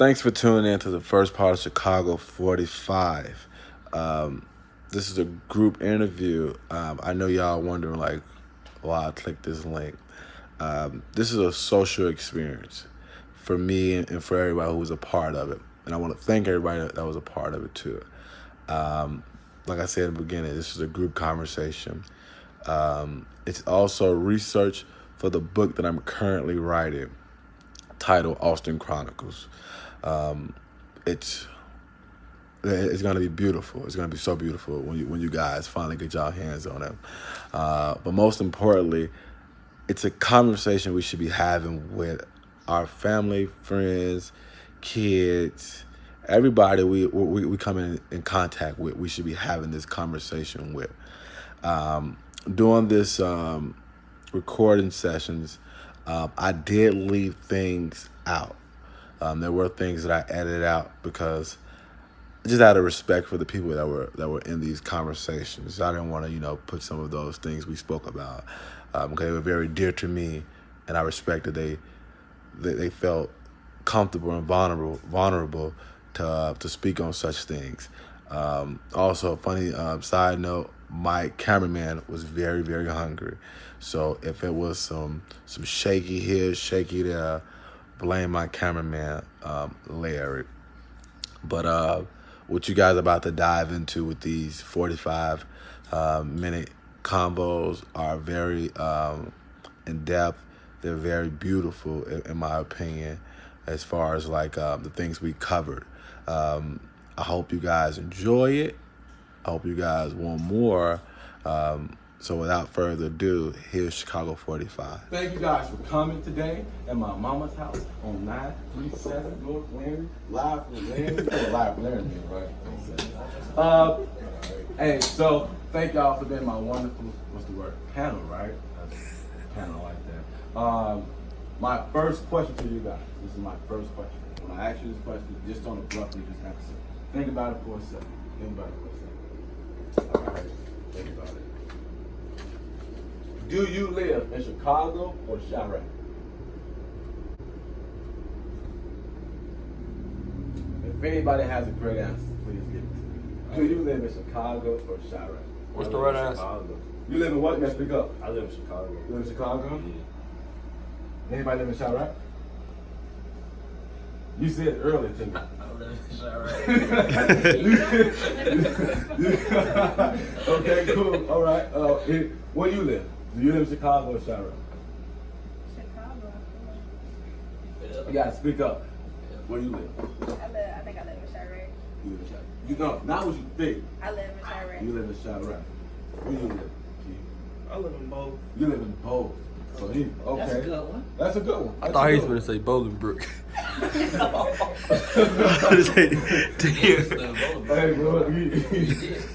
Thanks for tuning in to the first part of Chicago 45. This is a group interview. I know y'all wondering, like, why I clicked this link. This is a social experience for me and for everybody who was a part of it. And I want to thank everybody that was a part of it, too. Like I said in the beginning, this is a group conversation. It's also research for the book that I'm currently writing, titled Austin Chronicles. It's going to be beautiful. It's going to be so beautiful when you guys finally get y'all hands on it. But most importantly, it's a conversation we should be having with our family, friends, kids, everybody we come in contact with. We should be having this conversation with. During this recording sessions, I did leave things out. There were things that I edited out because just out of respect for the people that were in these conversations. I didn't want to, put some of those things we spoke about because they were very dear to me, and I respected they felt comfortable and vulnerable to speak on such things. Also, funny side note, my cameraman was very, very hungry. So if it was some shaky here, shaky there, blame my cameraman, Larry. But what you guys are about to dive into with these 45 minute combos are very in depth. They're very beautiful, in my opinion, as far as the things we covered. I hope you guys enjoy it. I hope you guys want more. So without further ado, here's Chicago 45. Thank you guys for coming today at my mama's house on 937 North Larry, live from Larry. Live from Larry, right? Hey, so thank y'all for being my wonderful, panel, right? Panel like that. My first question to you guys, this is my first question. When I ask you this question, just don't abruptly just answer. Think about it for a second. All right, think about it. Do you live in Chicago or Chirac? If anybody has a great answer, please give it to me. Do you live in Chicago or Chirac? What's the right answer? Chicago. You live in what? You gotta speak up. I live in Chicago. You live in Chicago? Yeah. Anybody live in Chirac? You said it earlier to me. I live in Chirac. Okay, cool. All right. Where you live? Do you live in Chicago or Chirac? Chicago. You gotta speak up. Where you live? I think I live in Chirac. You live in Chirac. You know, not what you think. I live in Chirac. You live in Chirac. Where you live? Keith? I live in both. You live in both. So he okay. That's a good one. That's a good one. I thought he was going to say Bolingbrook. Hey, bro.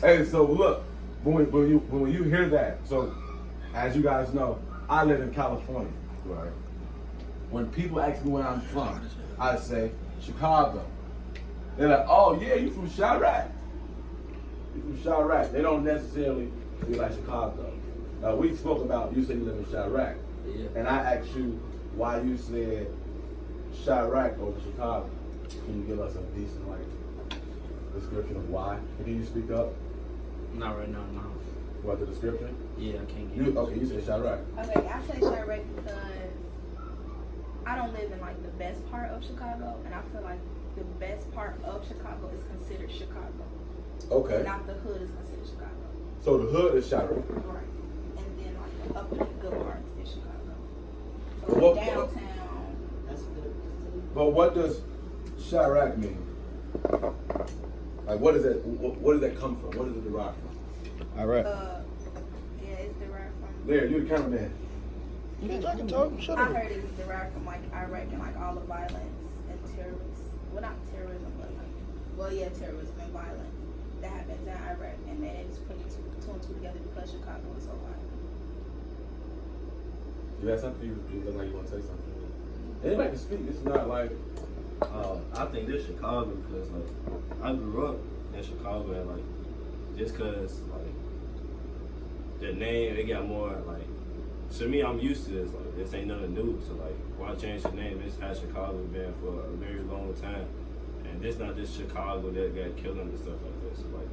Hey, so look, when you hear that, so as you guys know, I live in California, right? When people ask me where I'm from, I say Chicago. They're like, oh yeah, you from Chirac. You from Chirac. They don't necessarily be like Chicago. We spoke about, you said you live in Chirac. Yeah. And I asked you why you said Chirac over Chicago. Can you give us a decent description of why? Can you speak up? Not right now, no. What the description? Yeah, I can't get it. Okay, you said Chirac. Okay, I say Chirac because I don't live in the best part of Chicago, and I feel like the best part of Chicago is considered Chicago. Okay. Not the hood is considered Chicago. So the hood is Chirac. Right. And then the upper good parts is Chicago. So What- downtown. That's good. But what does Chirac mean? What does that come from? What does it derive from? All right. Yeah, it's derived from. Larry, you're the cameraman. I can talk. Shut I up. heard it was derived from Iraq and all the violence and terrorism. Well, not terrorism, but terrorism and violence that happens in Iraq, and then it's putting two and two together because Chicago is so violent. You have something? You look like you want to say something. Anybody can speak. It's not like. I think this Chicago because I grew up in Chicago and just cause the name it got more to me I'm used to this this ain't nothing new so why change the name? It's how Chicago been for a very long time. And it's not just Chicago that got killing and stuff like this. Like,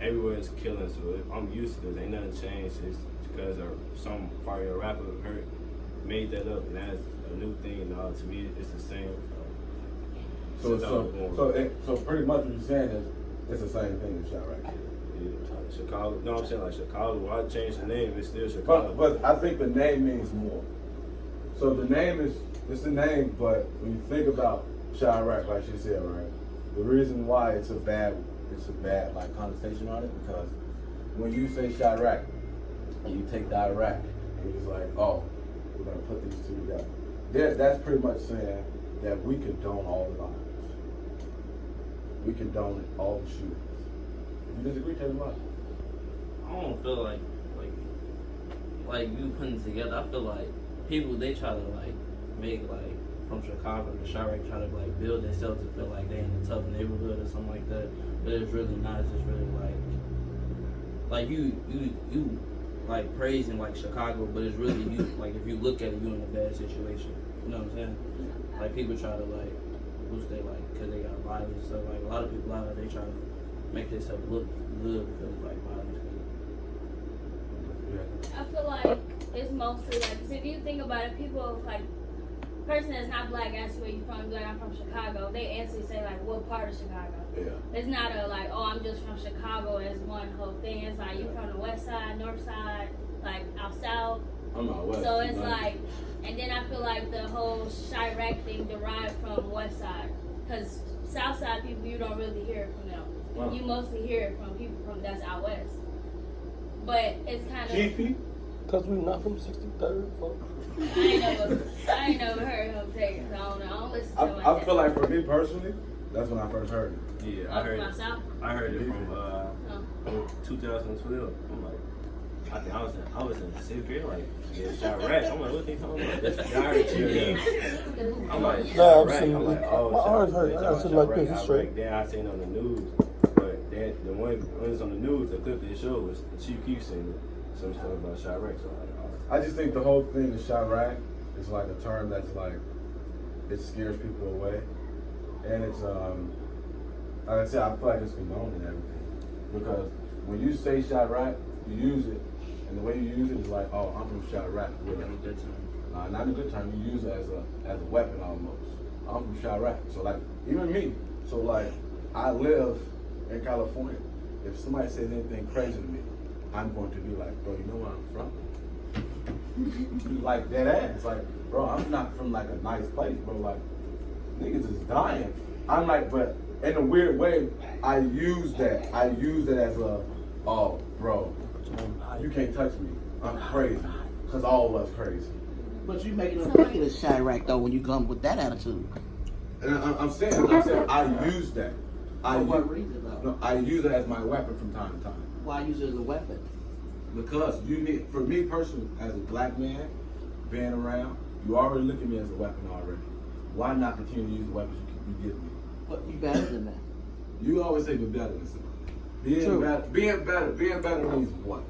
everywhere is killing, so I'm used to this. Ain't nothing changed. It's because some fire rapper made that up, and that's a new thing. And to me, it's the same. So pretty much what you're saying is it's the same thing as Chirac. Yeah, Chicago. No, I'm saying like Chicago. Why change the name? It's still Chicago. But I think the name means more. So the name it's the name, but when you think about Chirac, like she said, right? The reason why it's a bad like connotation on it, because when you say Chirac and you take Iraq and it's like, oh, we're gonna put these two together. That's pretty much saying that we condone all the violence. We condone all the shootings. If you disagree, tell me why. I don't feel like you putting it together. I feel like people, they try to like make like from Chicago to Chirac, try to like build themselves to feel like they in a tough neighborhood or something like that. But it's really not. It's just really like you like praising like Chicago, but it's really you. Like if you look at it, you in a bad situation. You know what I'm saying? Like people try to like boost their like because they got violence and stuff. Like a lot of people out there, they try to make themselves look good because like violence. I feel like it's mostly like, 'cause if you think about it, people like, person that's not black asks where you from, like I'm from Chicago, they instantly say like, what part of Chicago? Yeah. It's not a like, oh, I'm just from Chicago as one whole thing. It's like, you from the west side, north side, like out south. I'm out west. So it's like, and then I feel like the whole Chirac thing derived from west side. Because south side people, you don't really hear it from them. Wow. You mostly hear it from people from that's out west. But it's kind of... Chiefy? Because we not from 63rd, folks. I ain't never heard him say it. So I don't know. I don't listen to him like I that. feel like for me personally, that's when I first heard it. Yeah, Oh, from my south? I heard it from 2012. I'm like, I think I was in the sixth grade, like, yeah, Chirac. I'm like, what they talking about? That's Chirac TV. I'm like, Chirac. I'm like, oh, my arms hurt. Chirac. I should like this. It's straight. Then I seen it on the news, but then the one when it was on the news, the clip they showed was Chief Keef saying some stuff about Chirac. So I just think the whole thing of Chirac is like a term that's like, it scares people away. And it's, like I said, I feel like it's condoned and everything. Because when you say Chirac, you use it, and the way you use it is like, oh, I'm from Chirac. Not in a good time. You use it as a weapon almost. I'm from Chirac. So like, even me. So like, I live in California. If somebody says anything crazy to me, I'm going to be like, bro, you know where I'm from? Like that ass. Like, bro, I'm not from like a nice place, bro. Like, niggas is dying. I'm like, but in a weird way, I use that as a, oh, bro, you can't touch me. I'm crazy. Because all of us crazy. But you make it look like it's Chirac though when you come with that attitude. And I'm saying I use that. For what reason though? No, I use it as my weapon from time to time. Why use it as a weapon? Because you need, for me personally, as a black man, being around, you already look at me as a weapon already. Why not continue to use the weapons you give me? But you better than that. You always say be better than somebody. True. Being better means what?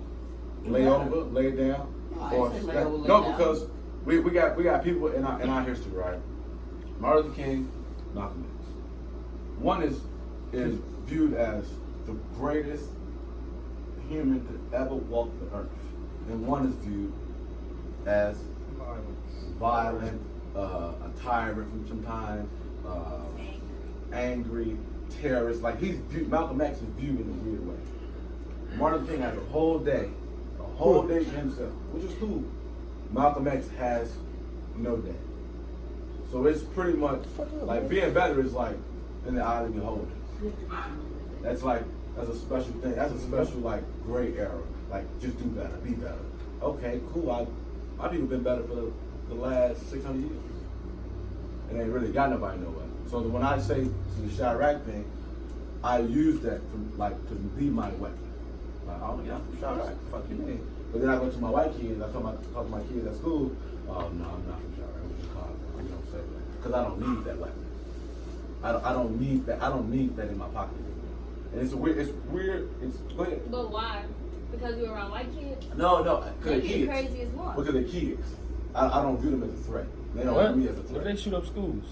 Lay over, lay down, No, I or ain't say lay over, lay no, down. because we got people in our history, right? Martin Luther King, Malcolm X. One is viewed as the greatest human to ever walk the earth, and one is viewed as violent, a tyrant from sometimes, angry, terrorist. Like Malcolm X is viewed in a weird way. Martin Luther King has a whole day to himself, which is cool. Malcolm X has no day. So it's pretty much like being better is like in the eye of the beholder. That's a special thing. That's a special like gray area. Like just do better, be better. Okay, cool. My people been better for the last 600 years, and they really got nobody nowhere. So when I say to the Chirac thing, I use that to be my weapon. Like, oh yeah, I'm from Chirac. Fuck you, man. But then I go to my white kids. I talk to my kids at school. Oh no, I'm not from Chirac. I'm from Chicago. You don't say that because I don't need that weapon. I don't need that. I don't need that in my pocket. And it's weird. It's weird. But why? Because you're around white kids? No, because they're They kids. get crazy as one. Because they're kids. I don't view them as a threat. They don't What? want me as a What threat. if they shoot up schools?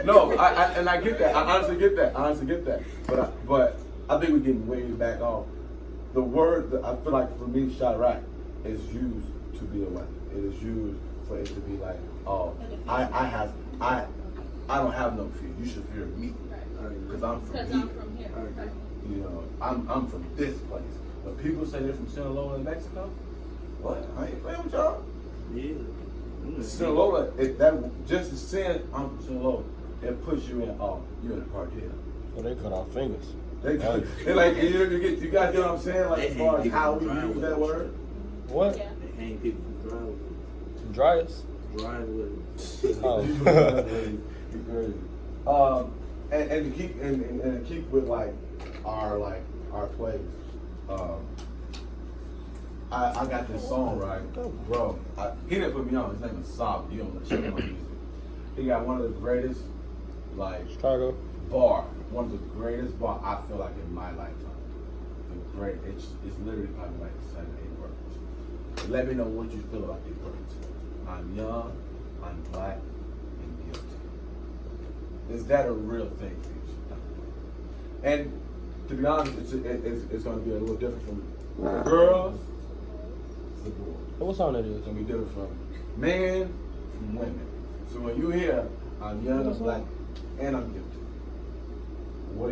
No, I get that. I honestly get that. But I think we're getting way back off. The word that I feel like for me, Chirac, is used to be a weapon. It is used for it to be like, oh, I don't have no fear. You should fear me because I'm from Because here. I'm from here. Right. You know, I'm from this place. But people say they're from Sinaloa in Mexico. What? I ain't playing with y'all. Yeah. Sinaloa, just the saying I'm from Sinaloa, it puts you in, oh, you're in a cartel. Well, they cut off fingers. They like, you guys get what I'm saying? Like, as far as how we use that word? What? Yeah. They hang people from driveway. Dryers? Driveway. Oh. You crazy. And to keep with like our plays. I got this song right, bro. He didn't put me on. His name is Sob. You don't check my music. He got one of the greatest Chicago. one of the greatest bar I feel like in my lifetime. It's literally probably like 7, 8 words. Let me know what you feel about these words. I'm young, I'm black, and guilty. Is that a real thing for you? And to be honest, it's going to be a little different from girls to boys. What song that is? It's going to be different from men from women. So when you hear I'm young, I'm black, and I'm guilty, what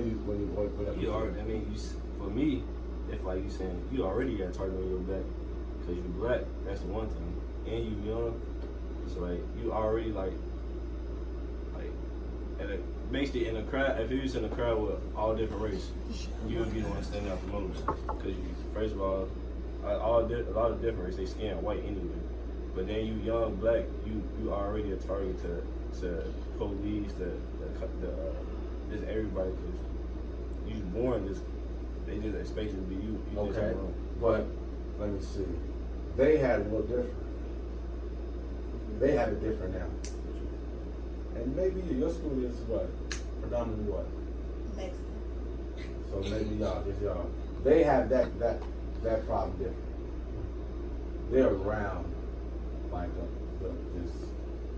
You already, I mean, for me, if like you saying you already got target on your back because you black, that's the one thing, and you young, so like you already like basically in a crowd. If you was in a crowd with all different races, you would be the one standing out the most because you first of all, a lot of different races they skin white anyway, but then you young black, you already a target to police, just everybody because you born just. They just expect you to be you. You just Okay, ain't wrong. but let me see. They had it a little different. They have it different now. And maybe your school is what? Predominantly what? Mexican. So maybe y'all. They have that problem different. They're around like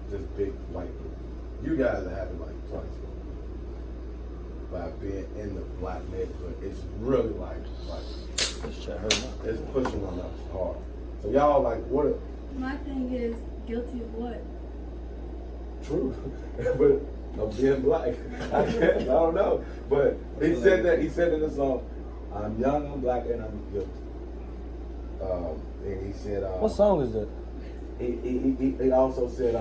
this big white group. You guys are having like twice by being in the black neighborhood. It's really like it's pushing on us hard. So y'all like what? My thing is guilty of what? True, but of being black. I guess I don't know. But he said that. He said in the song, "I'm young, I'm black, and I'm guilty." And he said, What song is that? He also said,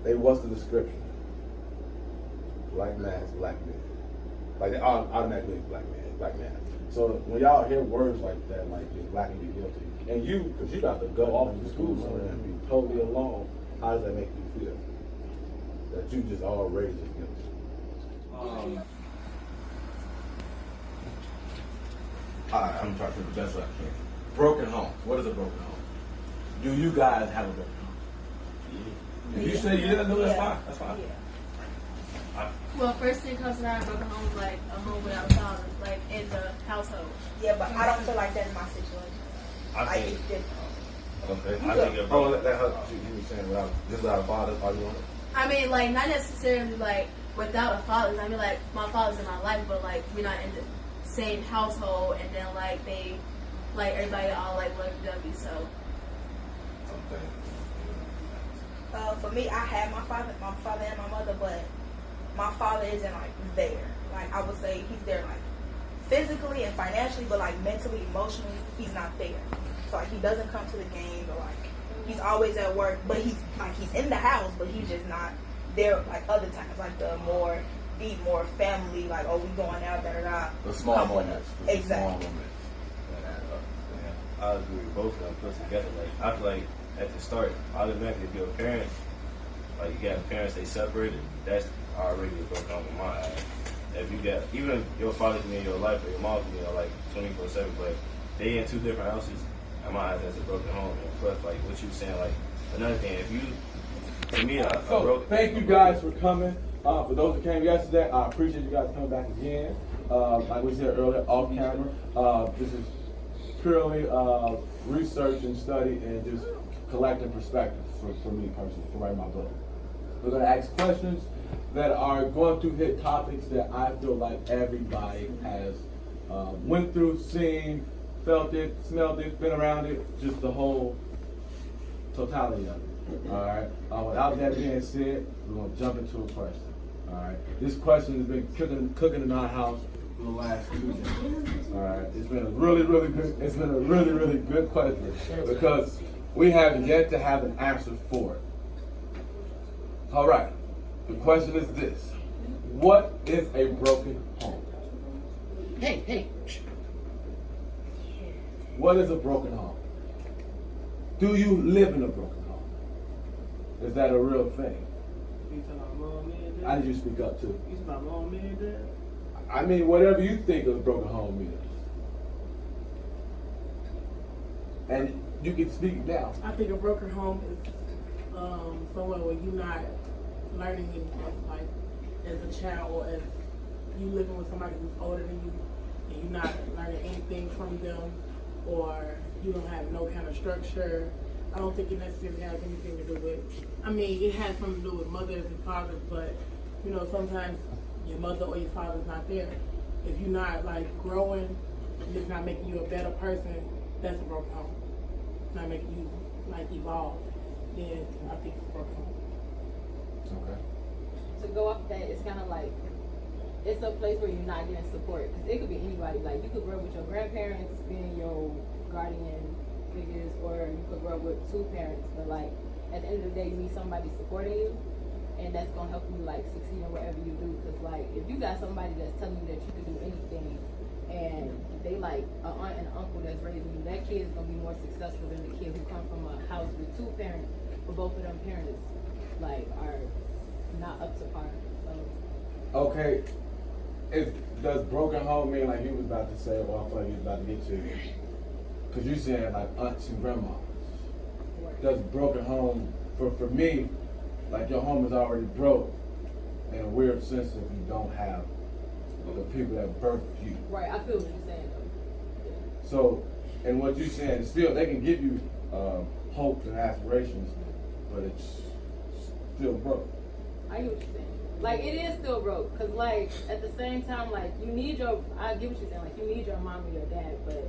"Hey, what's the description? Black mass, black man. Like they automatically black man. So when y'all hear words like that, like you're black and you're guilty, and you, because you got to go off to school somewhere and be totally alone, how does that make you feel? That you just already just guilty. Alright, I'm trying to do the best I can. Broken home. What is a broken home? Do you guys have a broken home? If you say yeah, no, that's fine. That's fine. Well, first thing comes to mind, broken home is like a home without a father, like in the household. Yeah, but I don't feel like that's my situation. I Like think it's different. Okay. I think a Oh, that helps you. You were saying without a father, are you on it? I mean, like not necessarily like without a father. I mean, like my father's in my life, but like we're not in the same household, and then like they, like everybody all like lovey-dovey. So Okay. For me, I had my father and my mother, but my father isn't like there. Like I would say he's there like physically and financially, but like mentally, emotionally, he's not there. So like he doesn't come to the games or like he's always at work, but he's in the house, but he's just not there like other times, like the more deep, more family, like oh we going out, da da da. The small moments. Exactly. I agree with both of them put together. Like I feel like at the start, automatically if your parents, like you got parents they separated, that's already a broken home in my eyes. If you got even if your father can be in your life or your mom can be in your life 24/7, but they in 2 different houses, in my eyes that's a broken home. And plus, like what you saying, like another thing, if you to me, So thank you guys for coming. For those who came yesterday, I appreciate you guys coming back again. Like we said earlier, off camera. This is purely research and study and just collecting perspectives for me personally, for writing my book. We're gonna ask questions that are going to hit topics that I feel like everybody has went through, seen, felt it, smelled it, been around it, just the whole totality of it. All right. Without that being said, we're gonna jump into a question. All right. This question has been cooking in our house for the last 2 days. All right. It's been a really, really good. It's been a really, really good question because we have yet to have an answer for it. All right. The question is this: what is a broken home? Hey. What is a broken home? Do you live in a broken home? Is that a real thing? You talking about mom and dad? I need you to speak up too. You talking about mom and dad? I mean, whatever you think a broken home is. And you can speak now. I think a broken home is somewhere where you're not learning anything, like as a child or as you living with somebody who's older than you and you're not learning anything from them, or you don't have no kind of structure. I don't think it necessarily has anything to do with, I mean, it has something to do with mothers and fathers, but you know, sometimes your mother or your father's not there. If you're not like growing, and it's not making you a better person, that's a broken home. It's not making you like evolve, then I think it's a broken home. Okay. To go off that, it's kind of like, it's a place where you're not getting support. Because it could be anybody. Like, you could grow up with your grandparents being your guardian figures, or you could grow up with two parents. But, like, at the end of the day, you need somebody supporting you. And that's going to help you, like, succeed in whatever you do. Because, like, if you got somebody that's telling you that you can do anything, and they, like, an aunt and an uncle that's raising you, that kid is going to be more successful than the kid who come from a house with two parents, but both of them parents, like, are not up to par. So. Okay. Does broken home mean like you was about to say, well, I thought you was about to get to? Because you saying like aunts and grandmas. Does broken home, for me, like your home is already broke in a weird sense if you don't have the people that birthed you. Right, I feel what you're saying though. Yeah. So, and what you're saying is still, they can give you hopes and aspirations, but it's still broke. I get what you're saying. Like, it is still broke, because, like, at the same time, like, you need your, I get what you're saying, like, you need your mom and your dad, but,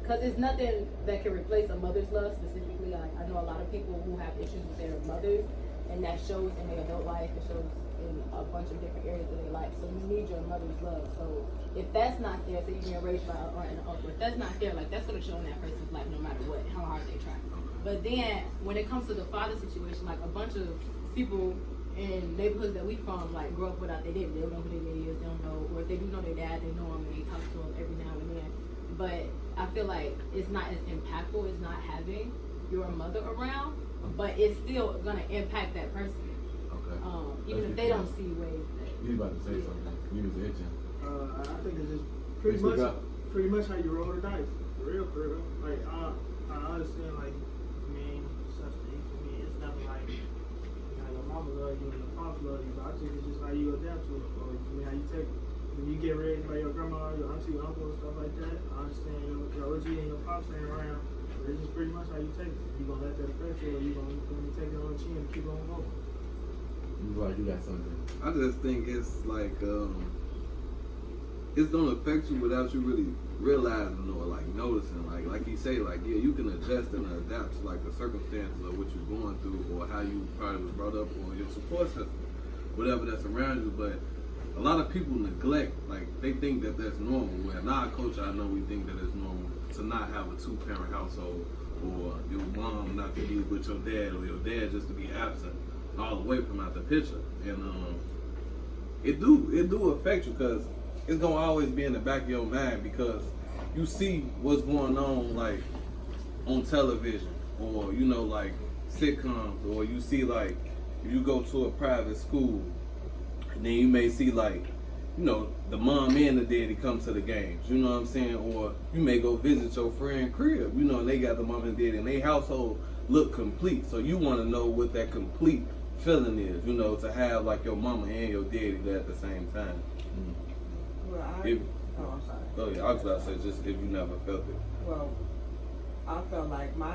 because it's nothing that can replace a mother's love, specifically. Like, I know a lot of people who have issues with their mothers, and that shows in their adult life, it shows in a bunch of different areas of their life, so you need your mother's love. So, if that's not there, so you're being raised by an aunt and an uncle, if that's not there, like, that's going to show in that person's life no matter what, how hard they try. But then, when it comes to the father situation, like, a bunch of people in neighborhoods that we from, like, grow up without their dad. They don't know who their dad is, they don't know, or if they do know their dad, they know him and they talk to him every now and then. But I feel like it's not as impactful as not having your mother around, but it's still gonna impact that person. Okay. Even if they don't see ways. You was about to say something. You was itching. I think it's just Pretty pretty much how you roll the dice. For real. Like, I understand, like, I mean, such things for me, it's never like, your mama love you and your pops love you, but I think it's just how you adapt to it, or how you take it. When you get raised by your grandma, your auntie, your uncle, and stuff like that, I understand your OG and your pops ain't around, but it's just pretty much how you take it. You gonna let that affect you, or you gonna take it on the chin and keep on going. Like you got something. I just think it's like it's gonna affect you without you really realizing or like noticing. Like you say, like, yeah, you can adjust and adapt to like the circumstances of what you're going through or how you probably was brought up or your support system, whatever that's around you. But a lot of people neglect, like they think that that's normal. Well, in our culture, I know we think that it's normal to not have a two-parent household, or your mom not to be with your dad, or your dad just to be absent all the way from out the picture. And it do affect you, because it's gonna always be in the back of your mind, because you see what's going on, like on television, or you know, like sitcoms, or you see, like, if you go to a private school, and then you may see, like, you know, the mom and the daddy come to the games, you know what I'm saying? Or you may go visit your friend crib, you know, and they got the mom and daddy, and their household look complete. So you want to know what that complete feeling is, you know, to have like your mama and your daddy there at the same time. Well, I'm sorry. Oh, yeah, I was about to say, just if you never felt it. Well, I felt like my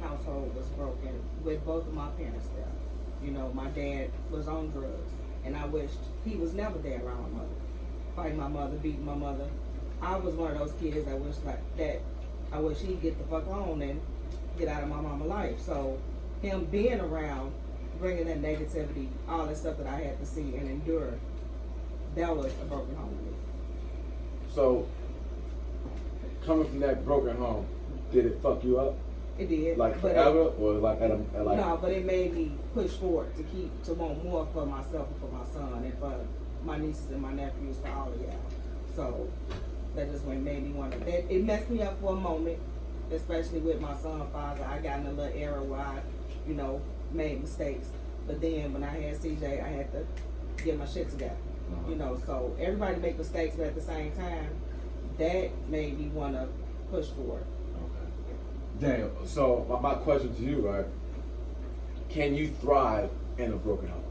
household was broken with both of my parents there. You know, my dad was on drugs, and I wished he was never there around my mother, fighting my mother, beating my mother. I was one of those kids that wished like that. I wish he'd get the fuck on and get out of my mama's life. So him being around, bringing that negativity, all that stuff that I had to see and endure, that was a broken home to me. So, coming from that broken home, did it fuck you up? It did. Like forever, or like at like? No, but it made me push forward to want more for myself and for my son and for my nieces and my nephews, for all of y'all. So that just what made me want to. It messed me up for a moment, especially with my son's father. I got in a little era where I, made mistakes. But then when I had CJ, I had to get my shit together. So everybody make mistakes, but at the same time, that made me want to push forward. Daniel, so my question to you, right? Can you thrive in a broken home?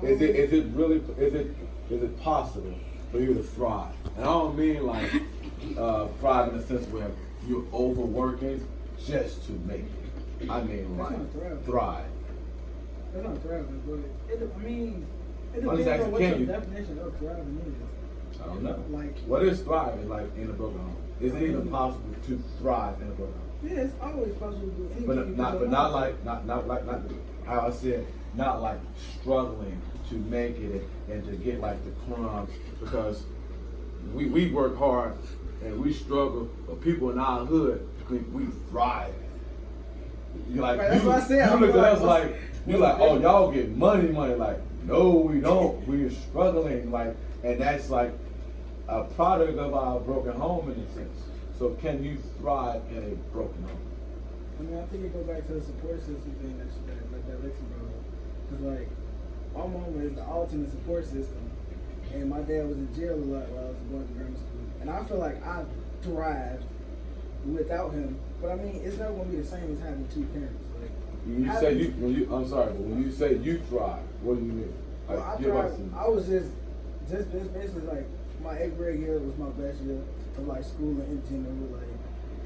Is it possible for you to thrive? And I don't mean like thrive in the sense where you're overworking just to make it. I mean like thrive. That's not thriving, but it I'm just depends asking, on what can your you? definition of thriving is. I don't know. Like, What is thriving like in a broken home? Is it even possible to thrive in a broken home? yeah, it's always possible to do anything. But not like how I said, not like struggling to make it and to get like the crumbs, because we work hard and we struggle, but people in our hood we thrive. You like right, that's what I said. You look at us like you're like, oh, y'all get money. Like, no, we don't. We're struggling. Like, and that's like a product of our broken home in a sense. So can you thrive in a broken home? I think it goes back to the support system thing that Lexi brought up. Because, like, my mom is the ultimate support system, and my dad was in jail a lot while I was going to grammar school. And I feel like I thrived without him. But, I mean, it's not going to be the same as having two parents. Like, I'm sorry, but when you say you thrive, what do you mean? Well, I thrived. I was just basically like, my 8th grade year was my best year of like school and in general, like,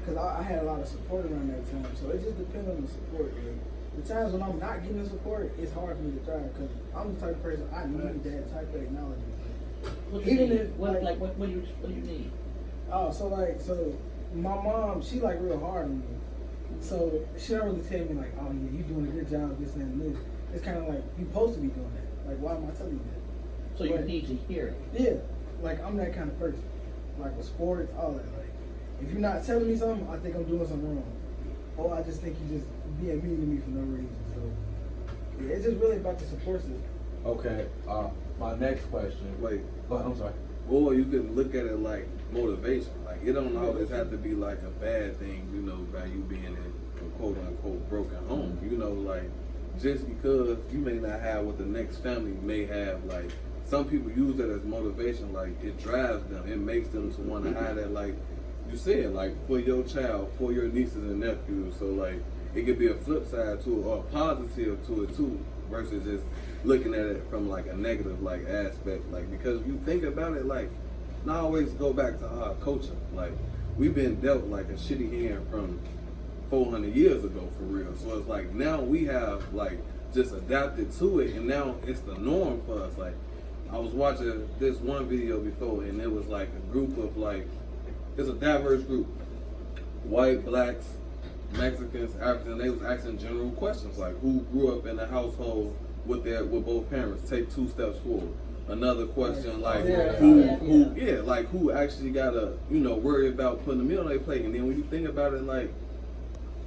cause I had a lot of support around that time. So it just depends on the support. Like, the times when I'm not getting the support, it's hard for me to thrive because I'm the type of person I need that type of acknowledgement. What do you need? What do you need? Oh, so my mom, she like real hard on me. So she don't really tell me like, oh yeah, you doing a good job, this and this. It's kind of like you supposed to be doing that. Like, why am I telling you that? So you need to hear it. Yeah, like I'm that kind of person. Like with sports, all that. Like, if you're not telling me something, I think I'm doing something wrong. Or I just think you're just being mean to me for no reason. So yeah, it's just really about the support system. Okay. My next question. Wait. I'm sorry. Or you can look at it like motivation. Like, it don't always have to be like a bad thing, by you being in a quote unquote broken home. Like, just because you may not have what the next family may have, like, some people use that as motivation. Like, it drives them. It makes them to want to have that, like you said, like, for your child, for your nieces and nephews. So, like, it could be a flip side to it or a positive to it too, versus just looking at it from like a negative like aspect. Like, because you think about it, like, not always go back to our culture. Like, we've been dealt like a shitty hand from 400 years ago, for real. So it's like now we have like just adapted to it, and now it's the norm for us. Like, I was watching this one video before, and it was like a group of like, it's a diverse group, white, blacks, Mexicans, Africans. They was asking general questions like, who grew up in a household with both parents? Take 2 steps forward. Another question like, who actually gotta worry about putting a meal on their plate? And then when you think about it, like,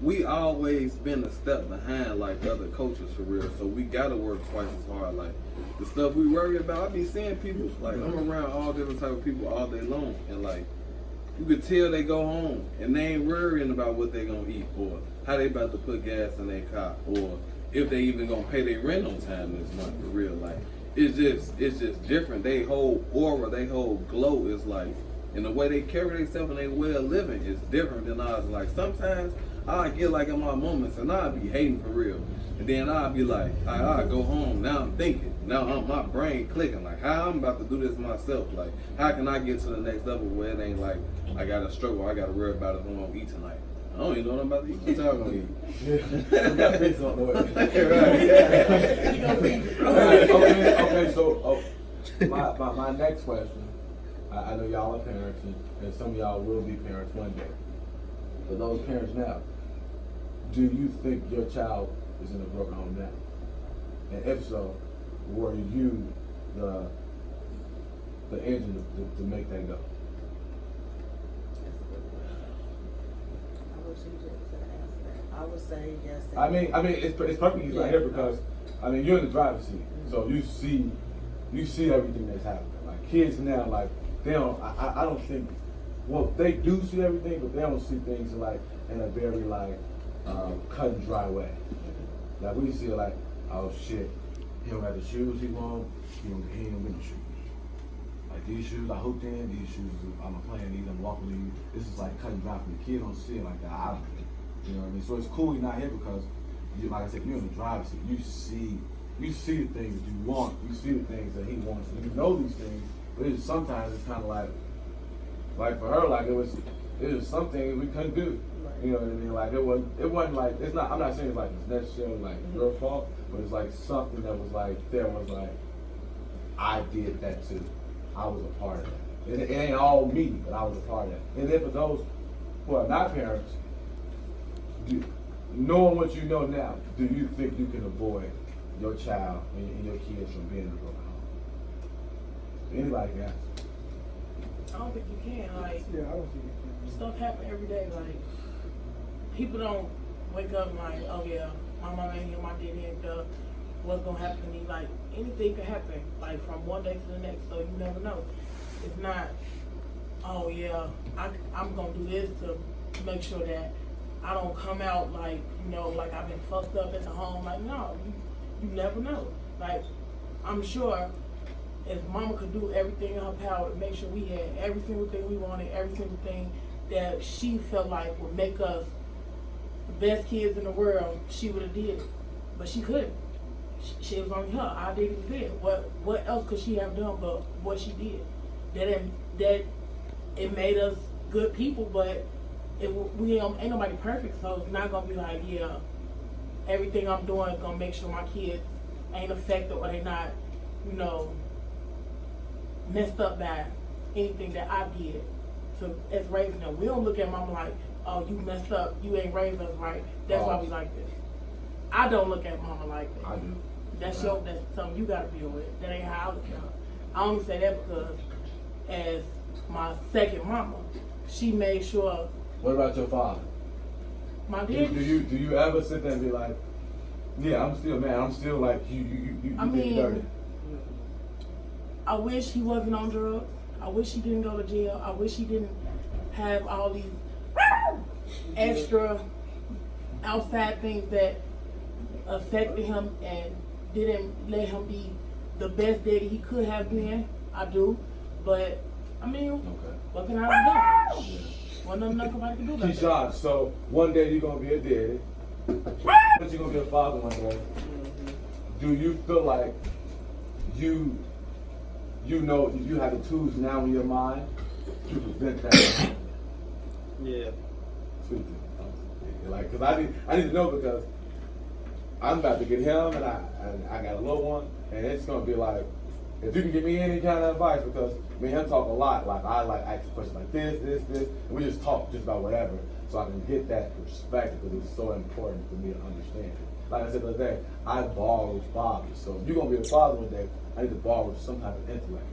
we always been a step behind like other cultures, for real. So we gotta work twice as hard. Like, the stuff we worry about, I be seeing people, like, I'm around all different type of people all day long, and like, you could tell they go home and they ain't worrying about what they gonna eat, or how they about to put gas in their car, or if they even gonna pay their rent on time this month, for real. Like, it's just different. They whole aura, they whole glow is like, and the way they carry themselves and their way of living is different than ours. Like, sometimes I get like in my moments, and I'd be hating for real. And then I'd be like, I go home. Now I'm thinking. Now my brain clicking. Like, how I'm about to do this myself. Like, how can I get to the next level where it ain't like I gotta struggle. I gotta worry about if I'm gonna eat tonight. I don't even know what I'm about to eat. What y'all gonna eat? We got pizza on the way. Right, yeah. Okay, so my next question. I know y'all are parents, and some of y'all will be parents one day. For those parents now, do you think your child is in a broken home now? And if so, were you the engine to make that go? I wish you just could answer that. I would say yes. I mean, it's perfect he's not here because, I mean, you're in the driver's seat, so you see everything that's happening. Like kids now, like they don't. I don't think. Well, they do see everything, but they don't see things like in a very like cut and dry way. Like we see like, oh shit, he don't have the shoes he want. He ain't get the shoes. Like these shoes I hooped in, these shoes I'm playing these, I'm walking these. This is like cut and dry for the kid. Don't see it like that. I don't. You know what I mean? So it's cool you're not here because, like I said, you're in the driver's seat. You see the things that you want. You see the things that he wants. And you know these things, but sometimes it's kind of like for her, like it was some things we couldn't do. You know what I mean? Like it wasn't like, it's not, I'm not saying it's like it's necessarily like your fault, but it's like something that was like, there was like, I did that too. I was a part of that. It ain't all me, but I was a part of that. And then for those who are not parents, knowing what you know now, do you think you can avoid your child and your kids from being in a broken home? Anybody can answer. I don't think you can. Like, Yeah, I don't think you can. stuff happen every day. Like, people don't wake up and like, oh yeah, my mama ain't here, my daddy ain't there. What's gonna happen to me? Like, anything could happen. Like from one day to the next, so you never know. It's not, oh yeah, I'm gonna do this to make sure that I don't come out like, you know, like I've been fucked up at the home. Like, no, you never know. Like, I'm sure if mama could do everything in her power to make sure we had every single thing we wanted, every single thing that she felt like would make us the best kids in the world, she would have did it. But she couldn't. She was only her. Our daddy was dead. What else could she have done but what she did? That it made us good people, but we ain't nobody perfect, so it's not gonna be like, yeah, everything I'm doing is gonna make sure my kids ain't affected or they not, you know, messed up by anything that I did as raising them. We don't look at mama like, oh, you messed up, you ain't raised us right. That's why we like this. I don't look at mama like that. I do. That's something you gotta deal with. That ain't how I look at her. I only say that because as my second mama, she made sure. What about your father? My dad. Do you ever sit there and be like, yeah, I'm still mad. I'm still like you did dirty. I wish he wasn't on drugs. I wish he didn't go to jail. I wish he didn't have all these extra outside things that affected him and didn't let him be the best daddy he could have been. I do. But, I mean, what can I do? Wasn't nothing nobody can do about that. Keyshawn, so one day you're going to be a daddy, but you're going to be a father one day. Do you feel like you know you have the tools now in your mind to prevent that? Yeah. Sweet. Like, cause I need to know because I'm about to get him and I got a little one and it's gonna be like, if you can give me any kind of advice, because me and him talk a lot. Like I like asking questions like this, and we just talk just about whatever, so I can get that perspective because it's so important for me to understand it. Like I said the other day, I borrow fathers. So if you're gonna be a father one day, I need to borrow some type of intellect.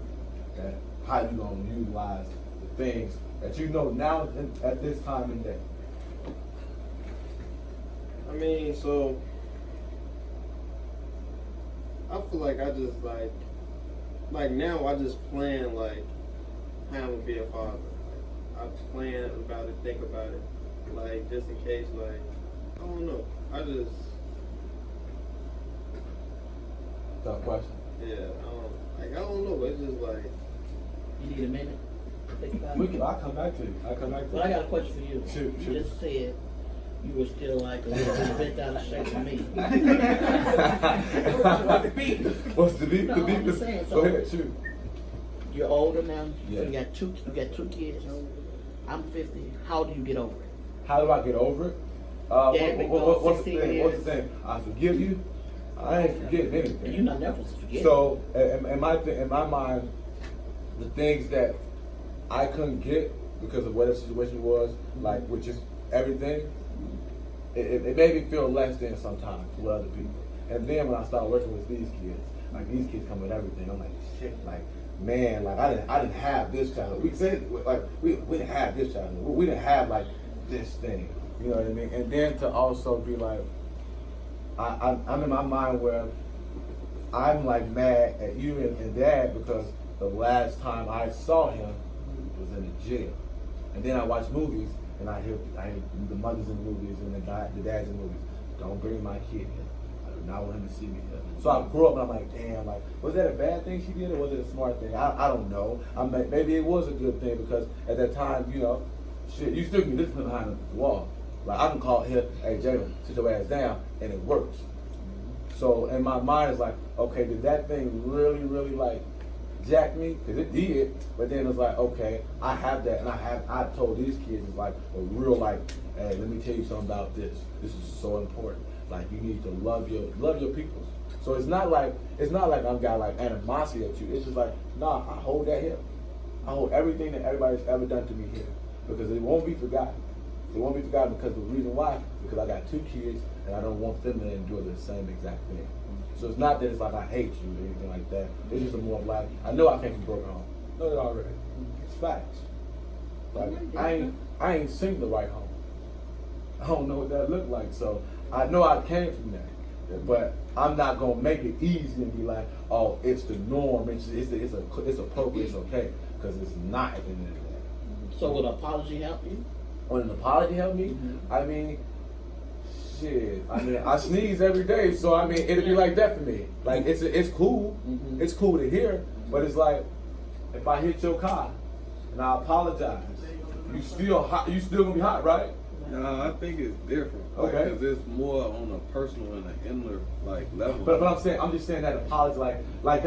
Okay? How you gonna utilize the things that you know now at this time and day. I mean, so I feel like I just like now I just plan like how I'm gonna be a father. Like, I plan about it, think about it, like just in case. Like I don't know. Tough question. Yeah, I don't know. It's just like. You need a minute to think about it? I'll come back to you. But I got a question for you. Shoot. You just said You were still like a little bit out of shape for me. What's the beef? No, The beef I'm is. saying, Go ahead, shoot. You're older now. Yeah. So you got two kids. I'm 50. How do you get over it? How do I get over it? Dad been gone What's the 16 thing? years. What's the thing? I forgive you. I ain't forgetting anything. You're not never forget. So, in my mind, the things that I couldn't get because of what the situation was, like with just everything, it made me feel less than sometimes with other people. And then when I started working with these kids, like these kids come with everything, I'm like, shit, like, man, like I didn't have this childhood. We said like we didn't have this childhood. We didn't have like this thing. You know what I mean? And then to also be like, I'm in my mind where I'm like mad at you and Dad because the last time I saw him was in the jail. And then I watch movies and I hear the mothers in movies and the dads in movies. Don't bring my kid here. I do not want him to see me here. So I grew up and I'm like, damn, like, was that a bad thing she did or was it a smart thing? I don't know. Maybe it was a good thing because at that time, you know, shit, you still can be disciplined behind the wall. Like I can call here, hey Jalen, sit your ass down, and it works. So in my mind, it's like, okay, did that thing really, really like jack me? Because it did. But then it's like, okay, I have that, and I told these kids it's like a real like, hey, let me tell you something about this. This is so important. Like you need to love your peoples. So it's not like I've got like animosity at you. It's just like, nah, I hold that here. I hold everything that everybody's ever done to me here because it won't be forgotten. It won't be forgotten because the reason why, because I got 2 kids and I don't want them to endure the same exact thing. So it's not that it's like I hate you or anything like that. It's just a more of like, I know I came from a broken home. Know that already. It's facts. Like I ain't seen the right home. I don't know what that looked like. So I know I came from that. But I'm not gonna make it easy and be like, oh, it's the norm. It's appropriate. It's okay, because it's not at the end of the day. So would an apology help you? Would an apology help me? Mm-hmm. I mean, shit. I mean, I sneeze every day, so I mean, it'll be like that for me. Like it's cool. Mm-hmm. It's cool to hear, but it's like if I hit your car and I apologize, you still hot. You still gonna be hot, right? No, I think it's different. Okay. Because it's more on a personal and an inner like level. But I'm just saying that apology, like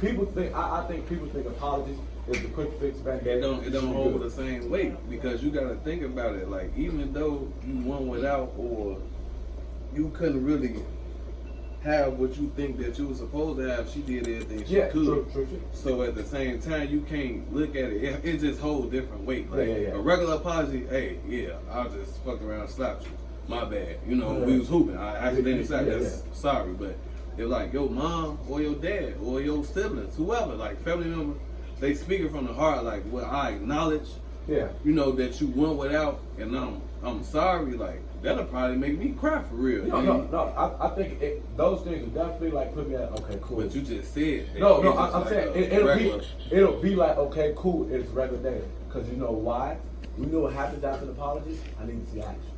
people think. I think people think apologies is the quick fix back. It don't hold the same weight because you gotta think about it. Like even though you won without or you couldn't really have what you think that you were supposed to have, she did everything she could. True. So at the same time, you can't look at it. It just holds different weight. Like Yeah. a regular apology, hey, yeah, I'll just fuck around and slap you. My bad. You know, we was hooping. I accidentally slapped you. Sorry, but if like your mom or your dad or your siblings, whoever, like family member, they speaking from the heart. Like, well, I acknowledge. Yeah. You know that you went without, and I'm sorry. Like that'll probably make me cry for real. No. I think those things will definitely like put me at okay, cool. But you just said no. I'm saying it'll be like okay, cool. It's regular day because you know why? You know what happens after the apology? I need to see action.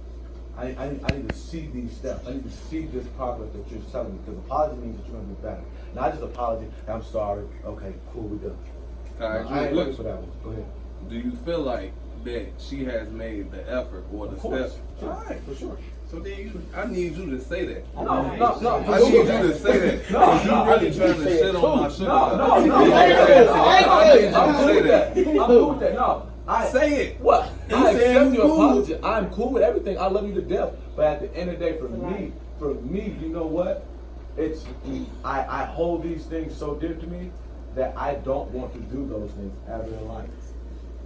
I need to see these steps. I need to see this progress that you're telling me because apology means that you're gonna be better. Not just apology. I'm sorry. Okay, cool. We done. All right, I ain't looking for that one. Go ahead. Do you feel like that she has made the effort or the steps? All right, for sure. So then I need you to say that. No. I need you to say that. No, you really trying to shit on my sugar. No. I need you to say that. I'm cool with that. No. Say it. What? You I saying accept you your cool. apology. I'm cool with everything. I love you to death. But at the end of the day, for me, you know what? It's I hold these things so dear to me that I don't want to do those things ever in life.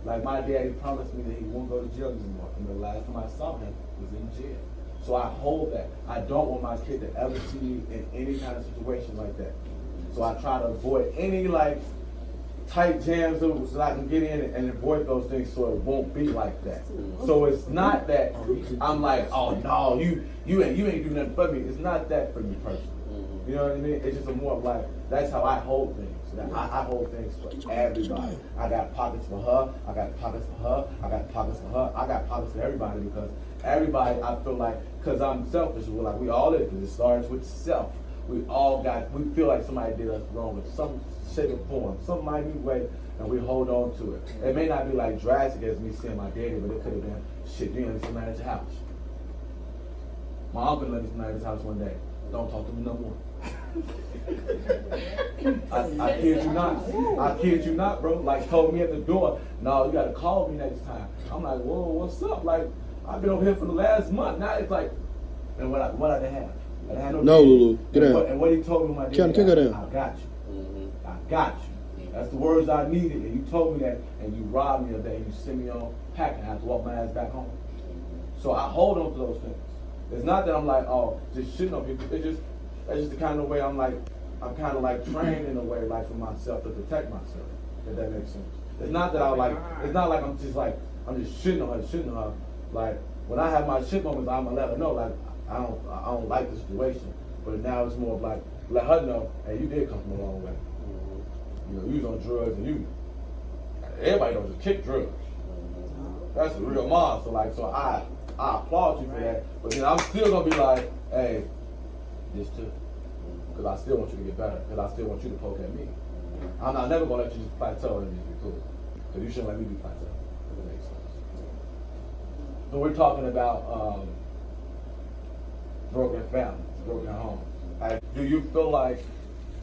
Like my daddy promised me that he won't go to jail anymore. And the last time I saw him was in jail. So I hold that. I don't want my kid to ever see me in any kind of situation like that. So I try to avoid any like tight jams so I can get in and avoid those things so it won't be like that. So it's not that I'm like, oh no, you ain't do nothing for me. It's not that for me personally. You know what I mean? It's just a more of like, that's how I hold things. I hold things for everybody. I got pockets for her. I got pockets for her. I got pockets for her. I got pockets for everybody because everybody, I feel like, because I'm selfish, we all is, because it starts with self. We feel like somebody did us wrong in some shape or form, some minute way, and we hold on to it. It may not be like drastic as me seeing my daddy, but it could have been, shit, you ain't seen at your house. My uncle let me stay at his house one day. Don't talk to me no more. I kid you not. I kid you not, bro. Like, told me at the door, no, you gotta call me next time. I'm like, whoa, what's up? Like, I've been over here for the last month. Now it's like, and what I didn't have. I didn't have No, Lulu, get and down. And what he told me when I did Kick her down. I got you. I got you. That's the words I needed, and you told me that, and you robbed me of that, and you sent me on packing. I have to walk my ass back home. So I hold on to those things. It's not that I'm like, oh, just shitting on people. It's just the kind of way I'm kind of like trained in a way, like for myself to protect myself. If that makes sense. It's not that it's not like I'm just shitting on her. Like when I have my shit moments, I'm gonna let her know, like I don't like the situation. But now it's more of like let her know, hey, you did come from the wrong way. You know, you was on drugs and everybody don't just kick drugs. That's a real monster. So I applaud you for that. But then I'm still gonna be like, hey, this too. Because I still want you to get better. Because I still want you to poke at me. I'm not never gonna let you just plateau and just be cool. Because you shouldn't let me be plateau. If it makes sense. So we're talking about broken families, broken homes. Do you feel like,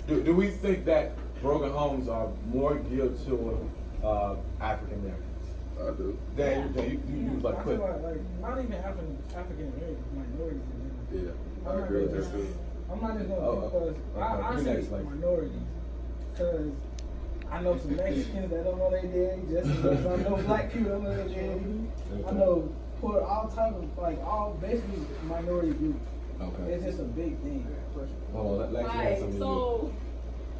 do we think that broken homes are more geared to African Americans? I do. Then you use like I quick. feel like not even African Americans, minorities in general. Yeah, I agree with that too. I'm not just gonna Okay. I say minorities because I know some Mexicans that don't know they daddy, just as much as I know black people don't know their daddy. I know for all type of all basically minority groups. Okay. It's just a big thing. Right. So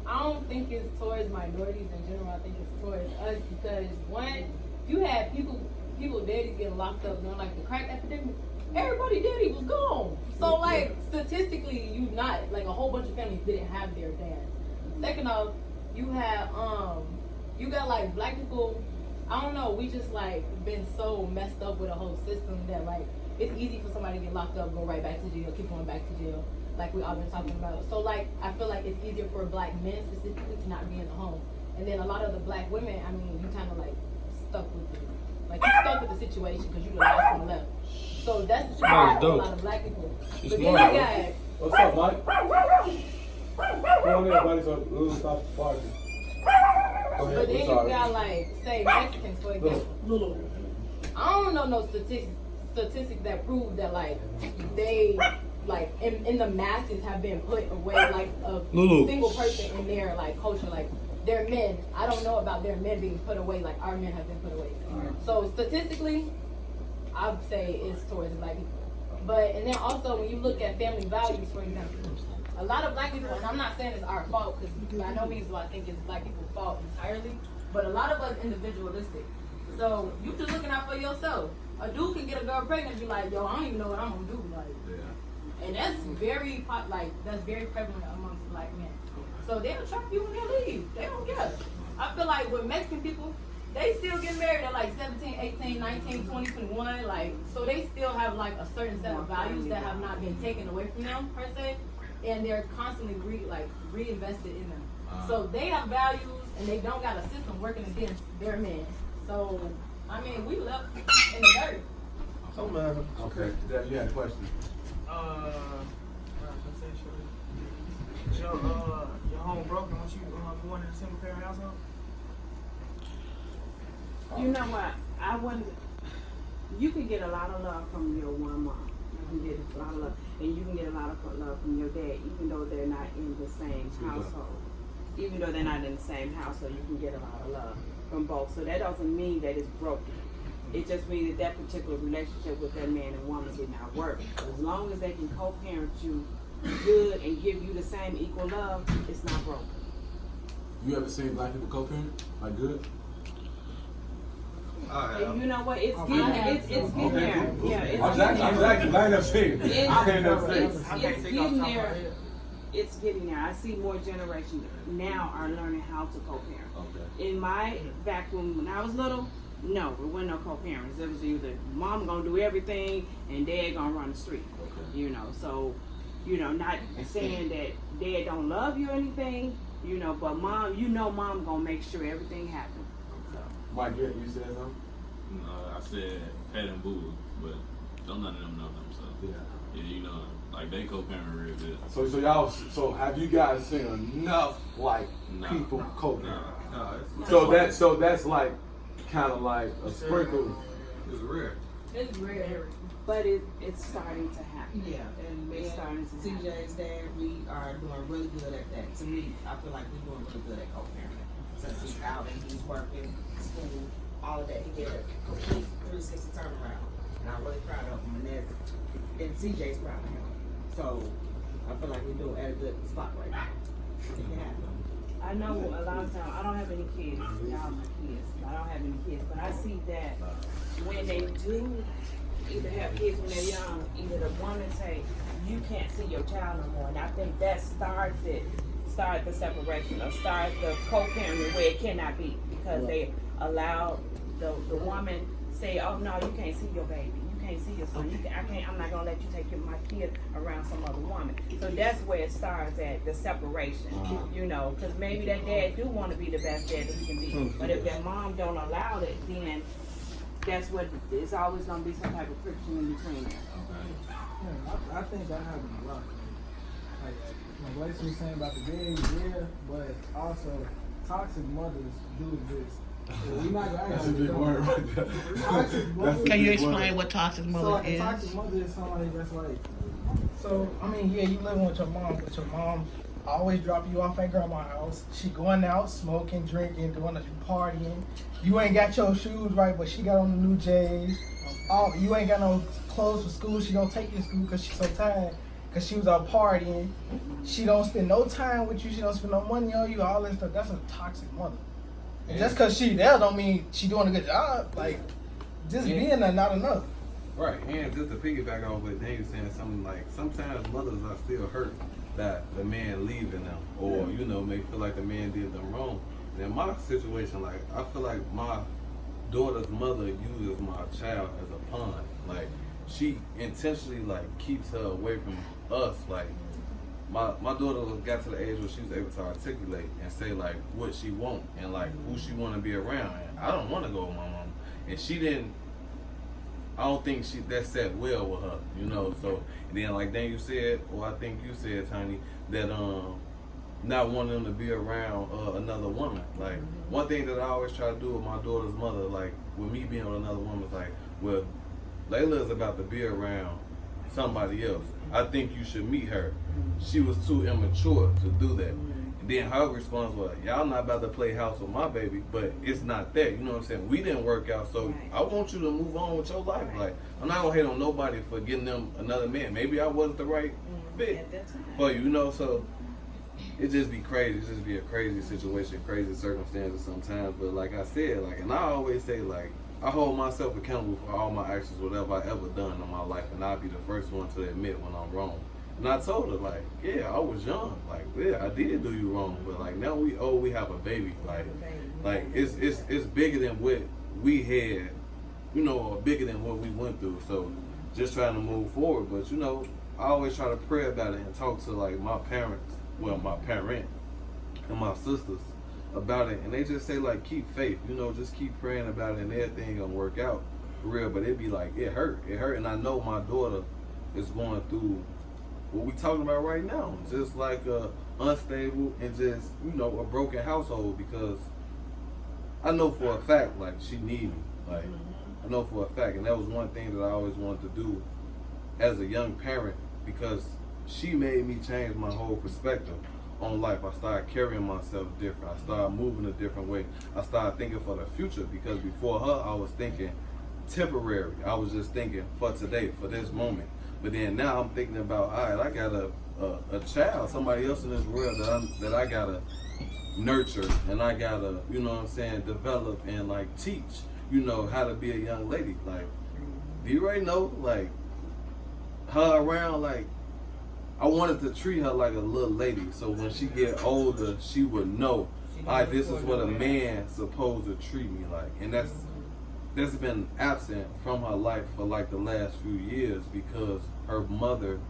I don't think it's towards minorities in general. I think it's towards us because one, you had people daddies getting locked up during like the crack epidemic. Everybody daddy was gone. So like statistically, you not like a whole bunch of families didn't have their dads. Second off, you had you got like black people. I don't know. We just like been so messed up with a whole system that like it's easy for somebody to get locked up, go right back to jail, keep going back to jail. Like we all been talking about. So like I feel like it's easier for black men specifically to not be in the home. And then a lot of the black women, I mean, you kind of like stuck with it. Like you stuck with the situation because you the last one left. So that's the situation for a lot of black people. But then you got. What's up, Mike? Go on there, buddy. So Lulu stop barking. But then you got like say Mexicans for example. I don't know no statistics that prove that like they like in the masses have been put away like a single person in their like culture like their men. I don't know about their men being put away like our men have been put away. So statistically, I would say it's towards black people. But and then also when you look at family values, for example, a lot of black people, and I'm not saying it's our fault because by no means do I think it's black people's fault entirely, but a lot of us individualistic. So you just looking out for yourself. A dude can get a girl pregnant and be like, yo, I don't even know what I'm gonna do. Like, and that's very prevalent amongst black men. So they'll trap you when they leave. They don't care. I feel like with Mexican people, they still get married at like 17, 18, 19, 20, 21. Like, so they still have like a certain set of values that have not been taken away from them per se, and they're constantly reinvested in them. So they have values and they don't got a system working against their men. So I mean, we left in the dirt. Oh man. Okay. You had a question. Your home broke, don't you born in a single parent household? You know what? I wouldn't. You can get a lot of love from your one mom. You can get a lot of love, and you can get a lot of love from your dad, even though they're not in the same household. Even though they're not in the same household, you can get a lot of love from both. So that doesn't mean that it's broken. It just means that particular relationship with that man and woman did not work. As long as they can co-parent you good and give you the same equal love, it's not broken. You ever seen black people co-parent? Like good? And you know what? It's getting there. Yeah, it's getting there. It's getting there. It's getting there. I see more generations now are learning how to co-parent. In my back when I was little, no, there wasn't no co-parents. It was either mom gonna do everything and dad gonna run the street. You know, so not saying that dad don't love you or anything, but mom, mom gonna make sure everything happens. So. Mike, you said something? I said pet and boo, but don't none of them know themselves. Yeah. Yeah, you know, like they co-parent real good. So have you guys seen enough like people co-parent? No, So that's like kind of like a sprinkle. It's rare. It's rare. But it's starting to happen. Yeah, and It's starting to happen. CJ's dad, we are doing really good at that. To me, I feel like we're doing really good at co-parenting. Since he's out and he's working, school, all of that, he did a complete 360 turnaround. And I'm really proud of him, and CJ's proud of him. So I feel like we're doing at a good spot right now. It can happen. I know a lot of times, I don't have any kids, y'all my kids, I don't have any kids, but I see that when they do either have kids when they're young, either the woman say, you can't see your child no more, and I think that start the separation, or start the co-parenting where it cannot be, because they allow the woman say, oh no, you can't see your baby. Can't see your son. I'm not gonna let you take my kid around some other woman. So that's where it starts at, the separation. You know, because maybe that dad do want to be the best dad that he can be, but if that mom don't allow it, then that's what it's always gonna be, some type of friction in between them. Yeah, I think that happens a lot. Like what she was saying about the gays, yeah, but also toxic mothers do exist. That's a big word right there. Can you explain what toxic mother so, like, is? a toxic mother is somebody that's like, so, I mean, yeah, you living with your mom, but your mom always drop you off at grandma's house. She going out, smoking, drinking, doing partying. You ain't got your shoes right, but she got on the new J's. You ain't got no clothes for school. She don't take you to school because she's so tired. Because she was out partying. She don't spend no time with you. She don't spend no money on you. All that stuff. That's a toxic mother. And just because she there don't mean she doing a good job. Like, just being there not enough. Right, and just to piggyback off what Dave was saying, something like sometimes mothers are still hurt that the man leaving them, or you know, may feel like the man did them wrong. And in my situation, like I feel like my daughter's mother uses my child as a pawn. Like she intentionally like keeps her away from us. Like my daughter got to the age where she was able to articulate and say like what she want and like who she want to be around. And I don't want to go with my mom, and she didn't. I don't think that sat well with her, you know. So and then like Daniel said, or I think you said, Tiny, that not wanting them to be around another woman. Like one thing that I always try to do with my daughter's mother, like with me being with another woman, is like, well, Layla is about to be around somebody else. I think you should meet her. She was too immature to do that. And then her response was, y'all not about to play house with my baby, but it's not that. You know what I'm saying? We didn't work out, so I want you to move on with your life. Like, I'm not gonna hate on nobody for getting them another man. Maybe I wasn't the right fit for you, you know, so it just be crazy. It just be a crazy situation, crazy circumstances sometimes. But like I said, like, and I always say, like, I hold myself accountable for all my actions, whatever I ever done in my life, and I'll be the first one to admit when I'm wrong. And I told her, like, yeah, I was young. Like, yeah, I did do you wrong, but like now we have a baby. Like it's bigger than what we had, you know, or bigger than what we went through. So just trying to move forward. But you know, I always try to pray about it and talk to like my parents, my parent and my sisters about it, and they just say like keep faith, you know, just keep praying about it and everything gonna work out for real. But it be like it hurt, and I know my daughter is going through what we talking about right now, just like unstable and just, you know, a broken household, because I know for a fact like she need me, like I know for a fact, and that was one thing that I always wanted to do as a young parent, because she made me change my whole perspective on life. I started carrying myself different. I started moving a different way. I started thinking for the future, because before her I was thinking temporary. I was just thinking for today, for this moment. But then now I'm thinking about, all right, I got a child, somebody else in this world that I gotta nurture, and I gotta, you know what I'm saying, develop and like teach, you know, how to be a young lady. Like, do you already know, like, her around, like, I wanted to treat her like a little lady, so when she get older, she would know, all right, this is what a man supposed to treat me like. And that's been absent from her life for like the last few years, because her mother,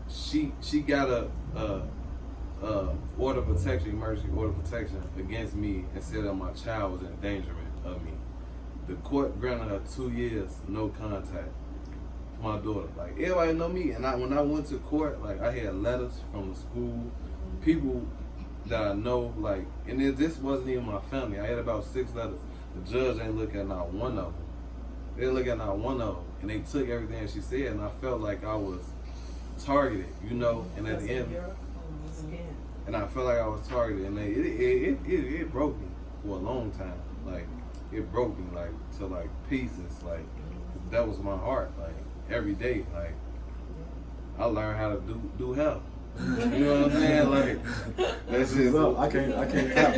she got a order protection, emergency order protection against me, and said that my child was in endangerment of me. The court granted her 2 years, no contact, my daughter. Like everybody know me, and when I went to court, like I had letters from the school, people that I know, like, and this wasn't even my family. I had about 6 letters. The judge ain't look at not one of them. They didn't look at not one of them, and they took everything she said, and I felt like I was targeted, you know. And at the end, and I felt like I was targeted, and it broke me for a long time. Like it broke me like to like pieces. Like that was my heart. Like every day, like I learned how to do hell. You know what I'm saying? Like that's just I can't clap.